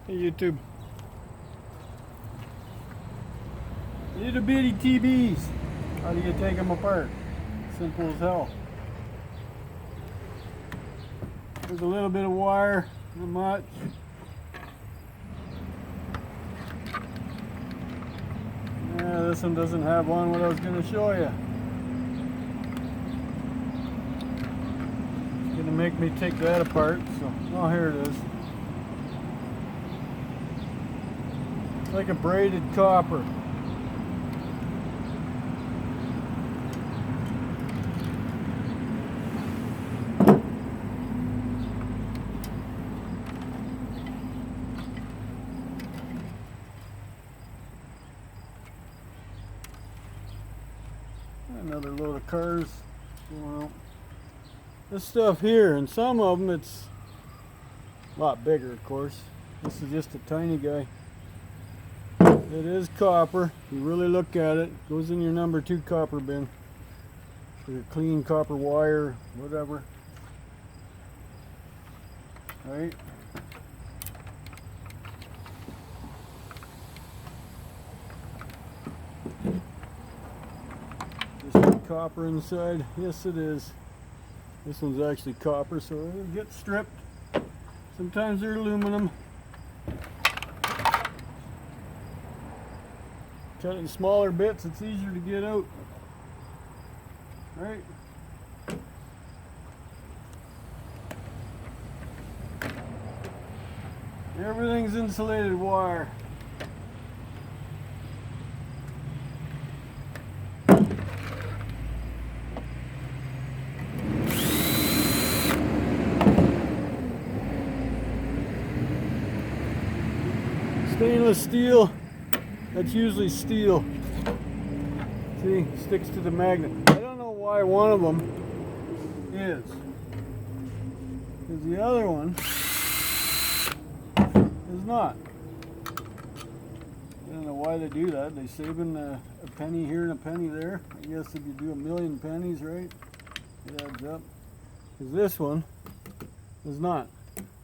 Hey YouTube. Little bitty TBs. How do you take them apart? Simple as hell. There's a little bit of wire, not much. Yeah, this one doesn't have on what I was going to show you. It's going to make me take that apart. So, oh, here it is. It's like a braided copper. Another load of cars going out. This stuff here, and some of them it's a lot bigger, of course. This is just a tiny guy. It is copper. You really look at it, it goes in your number 2 copper bin for your clean copper wire, whatever. Right? Copper inside. Yes, it is. This one's actually copper, so it'll get stripped. Sometimes they're aluminum. Cut it in smaller bits, it's easier to get out. Right? Everything's insulated wire. Stainless steel, that's usually steel. See, sticks to the magnet. I don't know why one of them is. Because the other one is not. I don't know why they do that. They're saving a penny here and a penny there. I guess if you do a million pennies, right, it adds up. Because this one is not.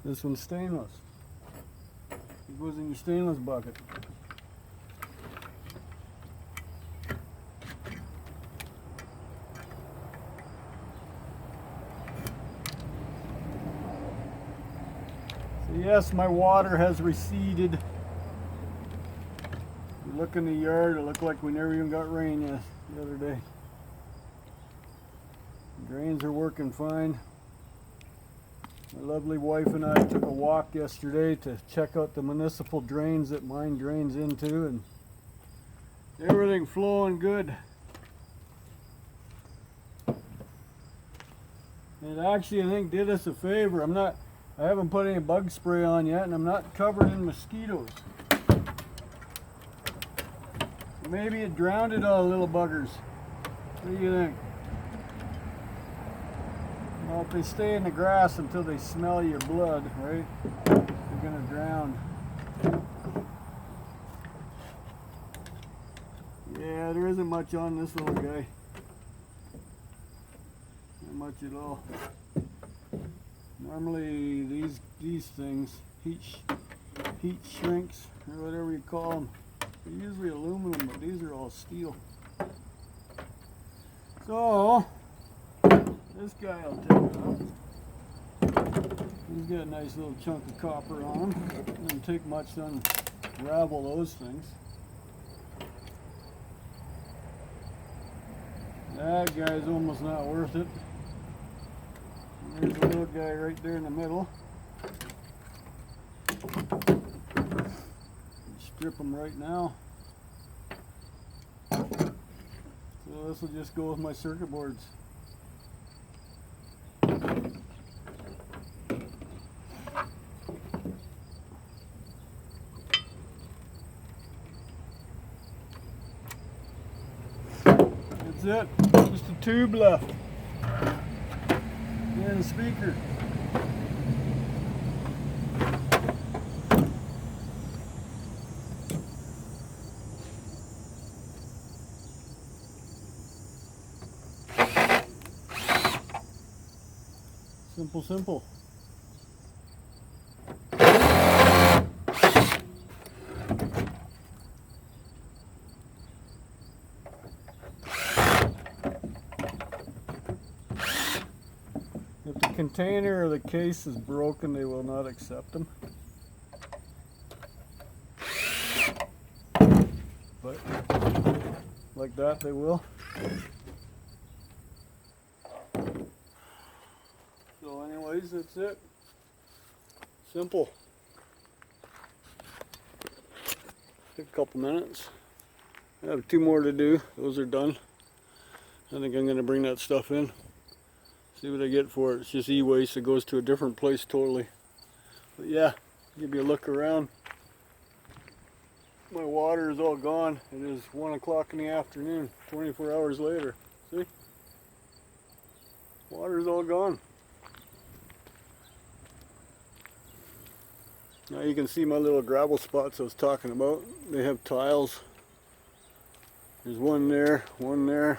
This one's stainless. It goes in your stainless bucket. So yes, my water has receded. If you look in the yard, it looked like we never even got rain yet the other day. The drains are working fine. My lovely wife and I took a walk yesterday to check out the municipal drains that mine drains into, and everything flowing good. It actually, I think, did us a favor. I haven't put any bug spray on yet, and I'm not covered in mosquitoes. Maybe it drowned all the little buggers. What do you think? Well, if they stay in the grass until they smell your blood, right, they're going to drown. Yeah, there isn't much on this little guy. Not much at all. Normally these things, heat shrinks, or whatever you call them, they're usually aluminum, but these are all steel. So, this guy I'll take off. He's got a nice little chunk of copper on him. Doesn't take much to unravel those things. That guy's almost not worth it. And there's a little guy right there in the middle. Strip him right now. So this will just go with my circuit boards. That's it. Just a tube left. And a speaker. Simple, simple. container or the case is broken, they will not accept them. But like that, they will. So anyways, that's it. Simple. Took a couple minutes. I have 2 more to do. Those are done. I think I'm going to bring that stuff in. See what I get for it. It's just e-waste. It goes to a different place totally. But yeah, give you a look around. My water is all gone. It is 1 o'clock in the afternoon, 24 hours later. See? Water's all gone. Now you can see my little gravel spots I was talking about. They have tiles. There's one there,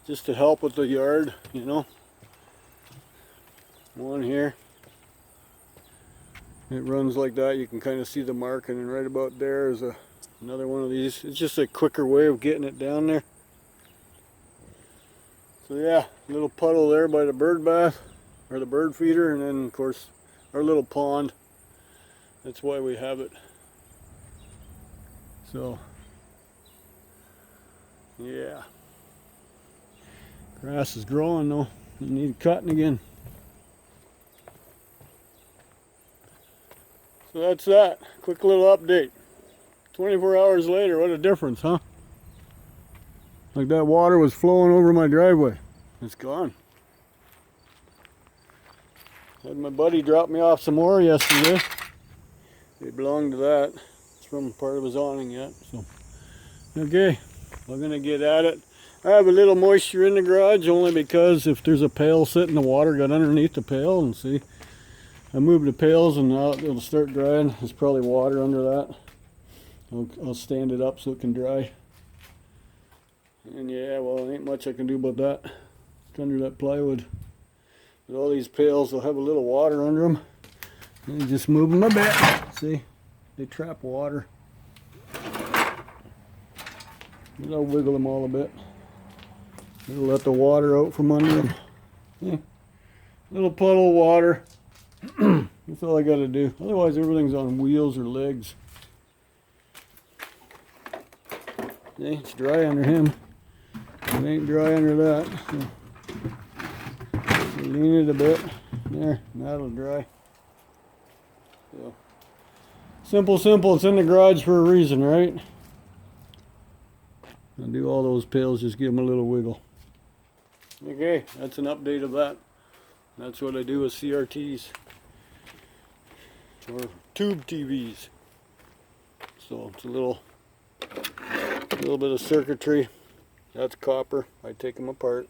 just to help with the yard, you know. One here. It runs like that. You can kind of see the marking, and right about there is another one of these. It's just a quicker way of getting it down there. So yeah, little puddle there by the bird bath, or the bird feeder, and then of course our little pond. That's why we have it. So yeah, grass is growing though. You need cutting again. So that's that. Quick little update. 24 hours later, what a difference, huh? Like that water was flowing over my driveway. It's gone. Had my buddy drop me off some more yesterday. They belong to that. It's from part of his awning yet. So okay, I'm gonna get at it. I have a little moisture in the garage only because if there's a pail sitting, the water got underneath the pail, and see, I moved the pails and now it'll start drying. There's probably water under that. I'll stand it up so it can dry. And yeah, well, ain't much I can do about that. It's under that plywood. But all these pails will have a little water under them. And you just move them a bit. See, they trap water. I'll wiggle them all a bit. It'll let the water out from under them. Yeah. Little puddle of water. That's all I got to do. Otherwise, everything's on wheels or legs. See, it's dry under him. It ain't dry under that. So lean it a bit. There, that'll dry. So, simple. It's in the garage for a reason, right? I'll do all those pails, just give them a little wiggle. Okay, that's an update of that. That's what I do with CRTs. Or tube TVs. So it's a little bit of circuitry. That's copper. I take them apart.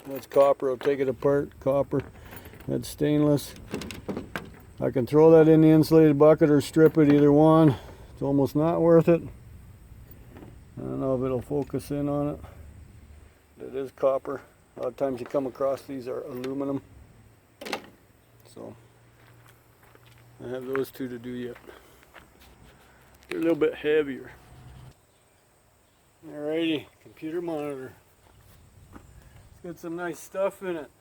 That's copper. I'll take it apart. Copper. That's stainless. I can throw that in the insulated bucket or strip it, either one. It's almost not worth it. I don't know if it'll focus in on it. It is copper. A lot of times you come across these are aluminum. So I have those two to do yet. They're a little bit heavier. Alrighty, computer monitor. It's got some nice stuff in it.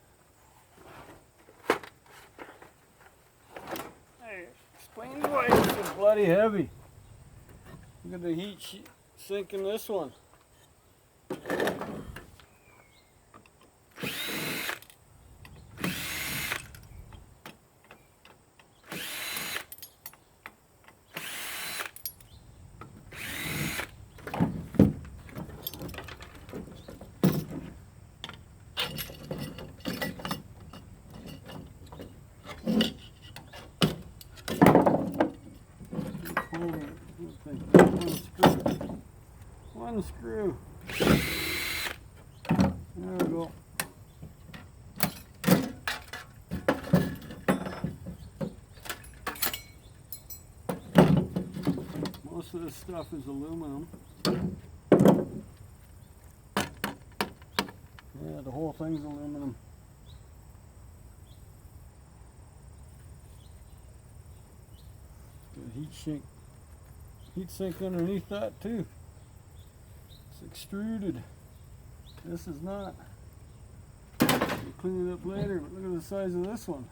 Hey, explain why it's so bloody heavy. Look at the heat sink in this one. One screw. There we go. Most of this stuff is aluminum. Yeah, the whole thing's aluminum. Got heat sink underneath that too. It's extruded. This is not. clean it up later, but look at the size of this one.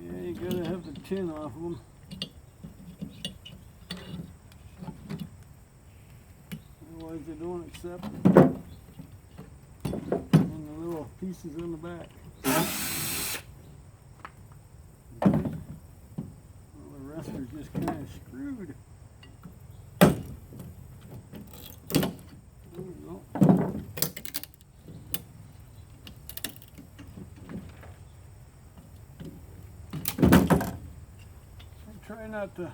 Yeah, you gotta have the tin off of them. Otherwise they don't accept it. And the little pieces on the back. Well, the rest are just kind of screwed. There we go. I try not to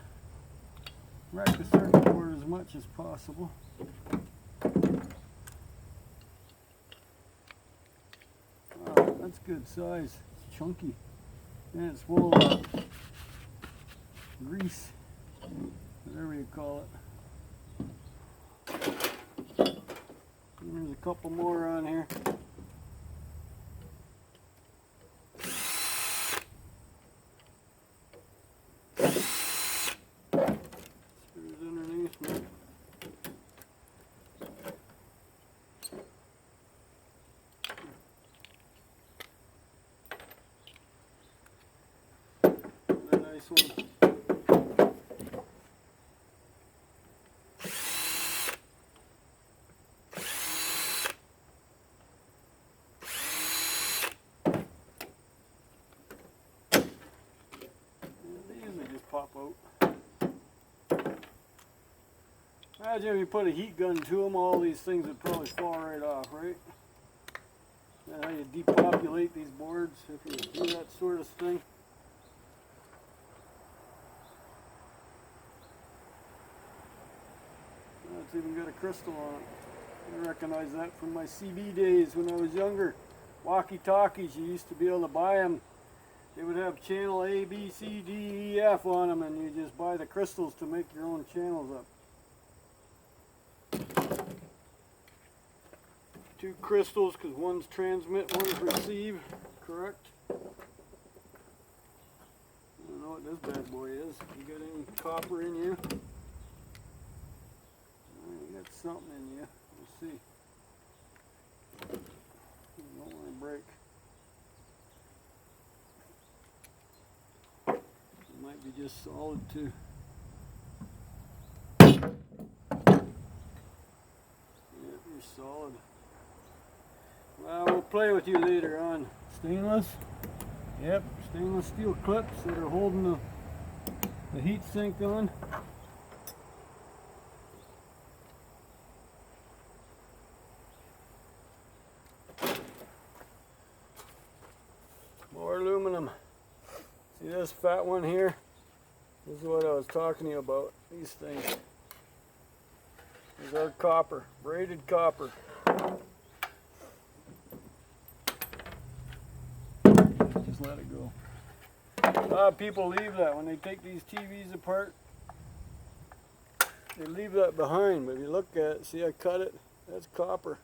wreck the circuit board as much as possible. Wow, that's good size. It's chunky. And it's full of grease, whatever you call it. And there's a couple more on here. Screws underneath me. A nice one. Pop out. Imagine if you put a heat gun to them, all these things would probably fall right off, right? That's how you depopulate these boards, if you do that sort of thing. Oh, it's even got a crystal on it. I recognize that from my CB days when I was younger. Walkie-talkies, you used to be able to buy them. They would have channel A, B, C, D, E, F on them, and you just buy the crystals to make your own channels up. 2 crystals, because one's transmit, one's receive, correct? I don't know what this bad boy is. You got any copper in you? You got something in you. Let's see. You don't want to break. Might be just solid too. Yep, you're solid. Well, we'll play with you later on. Stainless? Yep, stainless steel clips that are holding the heat sink on. More aluminum. See this fat one here? This is what I was talking to you about. These things. These are copper, braided copper. Just let it go. A lot of people leave that when they take these TVs apart. They leave that behind, but if you look at it, see I cut it? That's copper.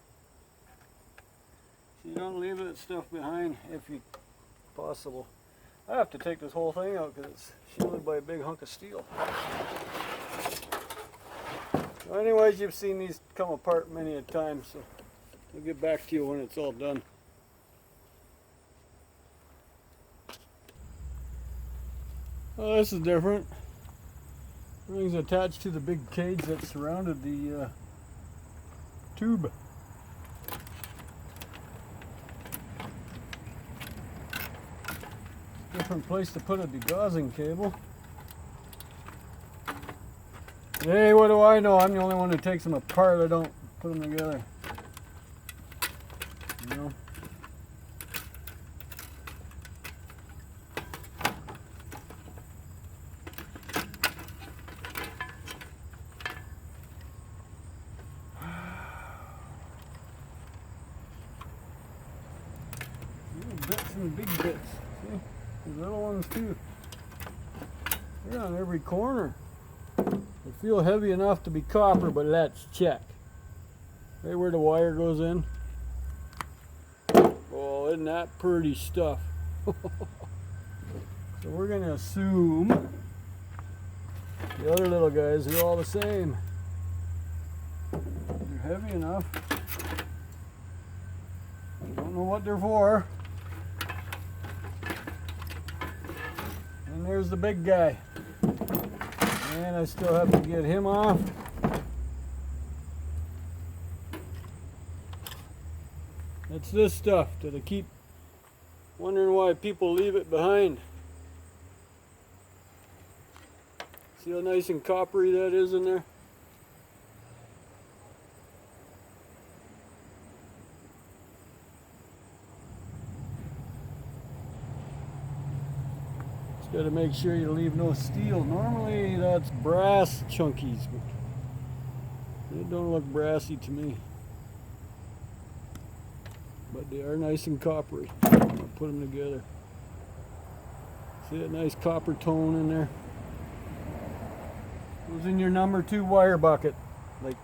So you don't leave that stuff behind if you possible. I have to take this whole thing out because it's shielded by a big hunk of steel. So anyways, you've seen these come apart many a time, so I'll get back to you when it's all done. Oh, this is different. Everything's attached to the big cage that surrounded the tube. Different place to put a degaussing cable. Hey, what do I know? I'm the only one who takes them apart. I don't put them together. You know? Little bits and big bits. See? These little ones too. They're on every corner. They feel heavy enough to be copper, but let's check. Right where the wire goes in. Oh, isn't that pretty stuff? So we're going to assume The other little guys are all the same. They're heavy enough. Don't know what they're for. And there's the big guy. And I still have to get him off. That's this stuff that I keep wondering why people leave it behind. See how nice and coppery that is in there? Just got to make sure you leave no steel. Normally that's brass chunkies, but they don't look brassy to me. But they are nice and coppery. I'm going to put them together. See that nice copper tone in there? Goes in your number 2 wire bucket. Like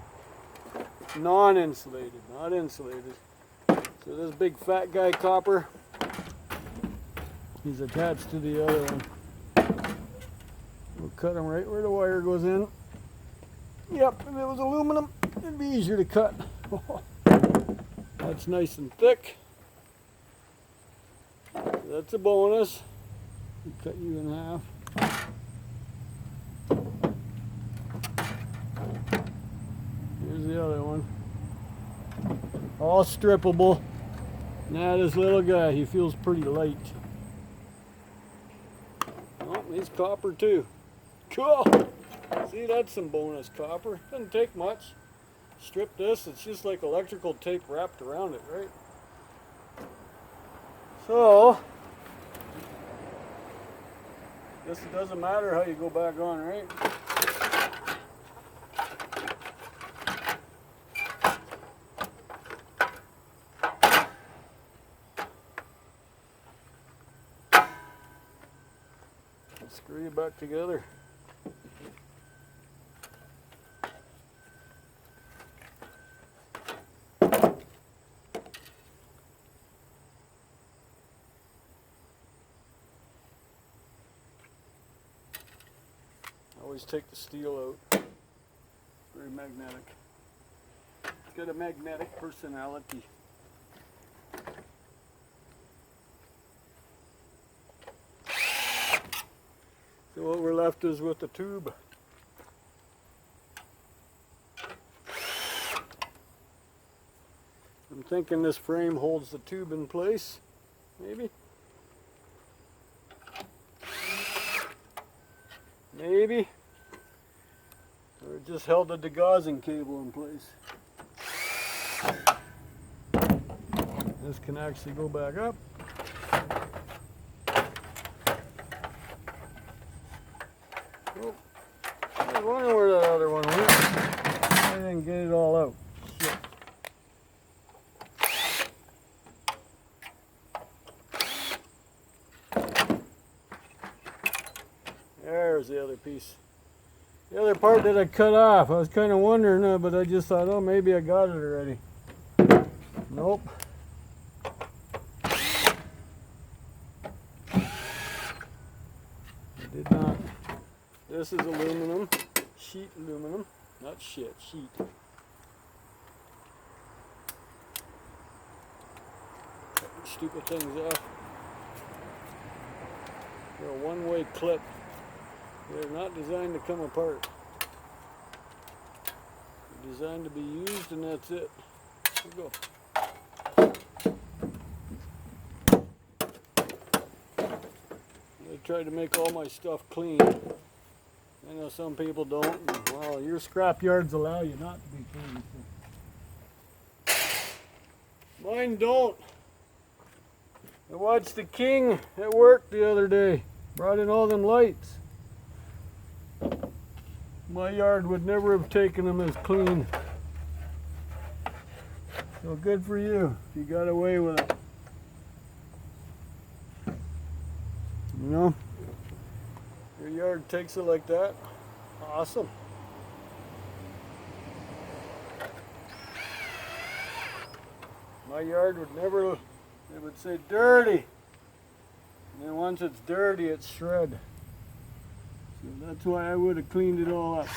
non-insulated, not insulated. So this big fat guy copper, he's attached to the other one. We'll cut him right where the wire goes in. Yep, if it was aluminum, it'd be easier to cut. That's nice and thick. That's a bonus. We'll cut you in half. Here's the other one. All strippable. Now this little guy, he feels pretty light. Oh, he's copper too. Cool. See, that's some bonus copper. Doesn't take much. Strip this, it's just like electrical tape wrapped around it, right? So, guess it doesn't matter how you go back on, right? Screw you back together. Always take the steel out. Very magnetic. It's got a magnetic personality. So what we're left is with the tube. I'm thinking this frame holds the tube in place, maybe. Maybe. Or it just held the degaussing cable in place. This can actually go back up. Oh, I was wondering where that other one went. I didn't get it all out. Shit. There's the other piece. The other part that I cut off, I was kind of wondering, but I just thought, oh, maybe I got it already. Nope. I did not. This is aluminum, sheet aluminum, not shit, sheet. Cutting stupid things off. They're a one-way clip. They're not designed to come apart. They're designed to be used, and that's it. Here we go. I try to make all my stuff clean. I know some people don't. And, well, your scrap yards allow you not to be clean. So. Mine don't. I watched the King at work the other day. Brought in all them lights. My yard would never have taken them as clean. So good for you if you got away with it. You know, your yard takes it like that. Awesome. My yard would never, they would say dirty. And then once it's dirty, it's shred. So that's why I would have cleaned it all up.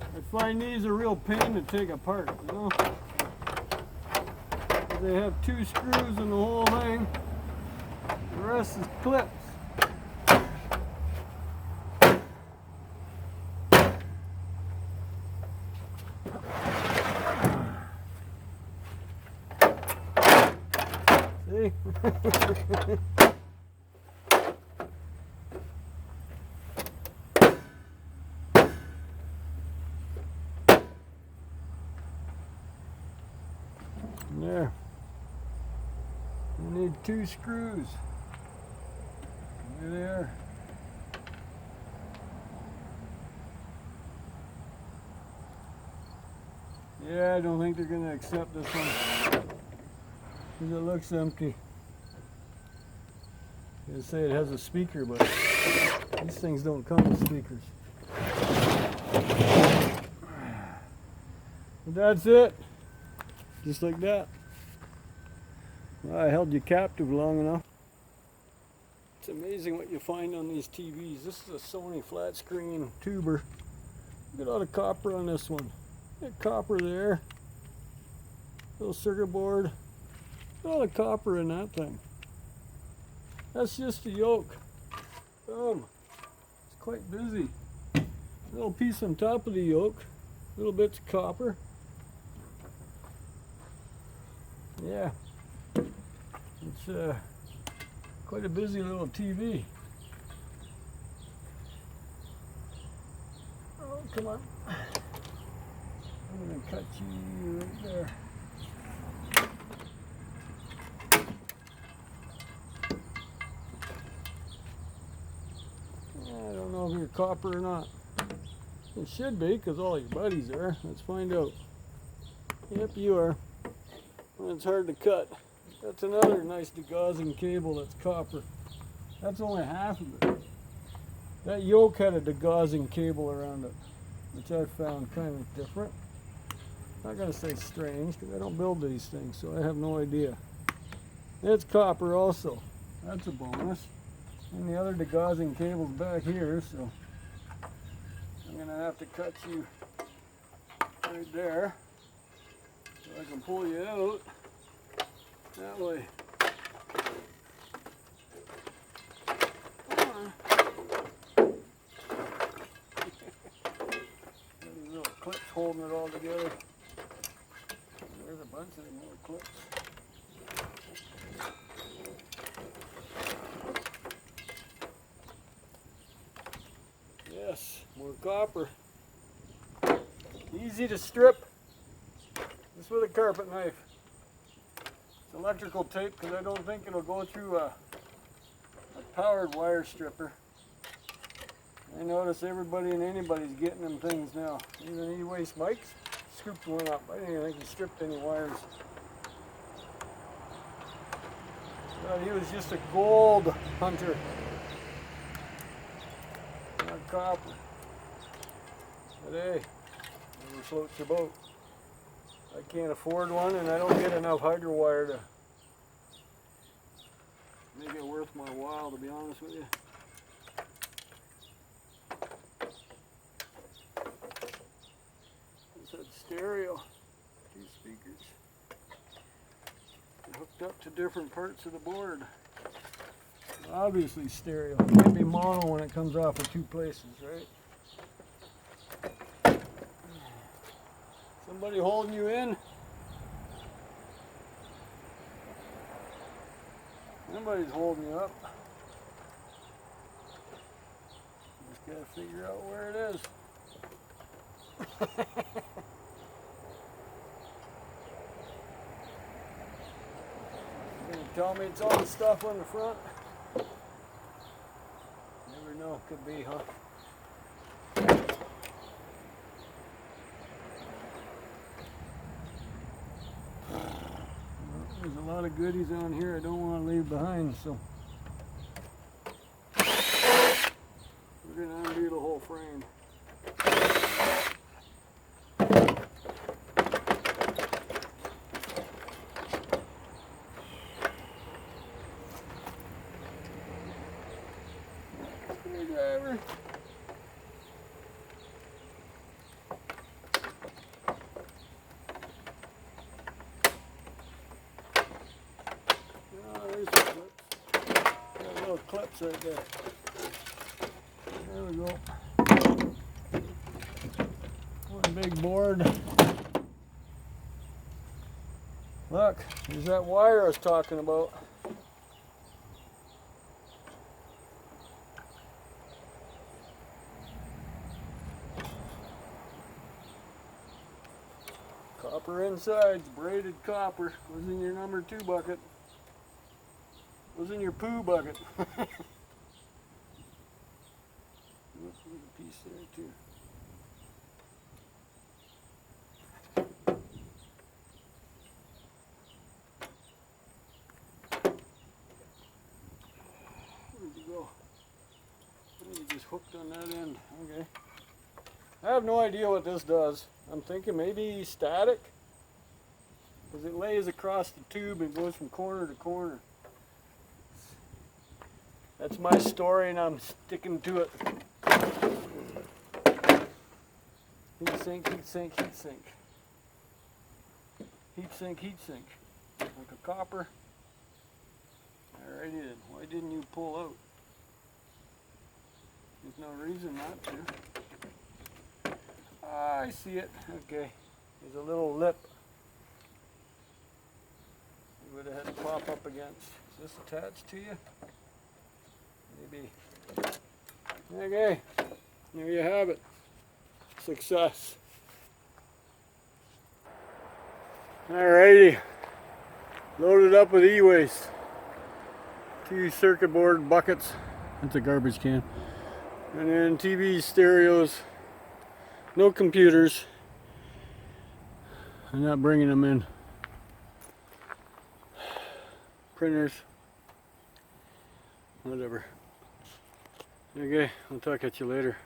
I find these a real pain to take apart, you know. They have 2 screws in the whole thing. The rest is clips. See? There. You need 2 screws. There they are. Yeah, I don't think they're going to accept this one because it looks empty. They say it has a speaker, but these things don't come with speakers. But that's it. Just like that. Well, I held you captive long enough. It's amazing what you find on these TVs. This is a Sony flat screen tuber. Look at all the copper on this one. Got copper there. Little circuit board. Look at all the copper in that thing. That's just the yoke. Boom. It's quite busy. Little piece on top of the yoke. Little bits of copper. Yeah. It's quite a busy little TV. Oh, come on. I'm going to cut you right there. I don't know if you're copper or not. It should be, because all your buddies are. Let's find out. Yep, you are. Well, it's hard to cut. That's another nice degaussing cable that's copper. That's only half of it. That yoke had a degaussing cable around it, which I found kind of different. I'm not going to say strange, because I don't build these things, so I have no idea. It's copper also. That's a bonus. And the other degaussing cable's back here, so I'm going to have to cut you right there so I can pull you out that way. These little clips holding it all together. There's a bunch of them little clips. Yes, more copper. Easy to strip. Just with a carpet knife. It's electrical tape because I don't think it'll go through a powered wire stripper. I notice everybody and anybody's getting them things now. Even E-Waste Mike's scooped one up. I didn't even think he stripped any wires. But he was just a gold hunter. Not copper. But hey, never floats your boat. I can't afford one and I don't get enough hydro wire to make it worth my while, to be honest with you. It's that stereo, 2 speakers. They're hooked up to different parts of the board. Obviously stereo. It can't be mono when it comes off of 2 places, right? Somebody holding you in? Somebody's holding you up. Just gotta figure out where it is. You're gonna tell me it's all the stuff on the front? Never know, could be, huh? There's a lot of goodies on here I don't want to leave behind, so we're going to undo the whole frame. Screwdriver. Oh, there's the clips. Got little clips right there. There we go. One big board. Look, there's that wire I was talking about. Copper insides, braided copper. Goes in your number 2 bucket. Goes in your poo bucket. There's a piece there too. Where'd you go? I think you just hooked on that end. Okay. I have no idea what this does. I'm thinking maybe static, because it lays across the tube and goes from corner to corner. That's my story and I'm sticking to it. Heat sink, heat sink, heat sink. Heat sink, heat sink. Like a copper. Alrighty then. Why didn't you pull out? There's no reason not to. Ah, I see it. Okay. There's a little lip. You would have had to pop up against. Is this attached to you? Maybe. Okay. There you have it. Success. Alrighty. Loaded up with e-waste. 2 circuit board buckets. That's a garbage can. And then TVs, stereos. No computers. I'm not bringing them in. Printers. Whatever. Okay, I'll talk at you later.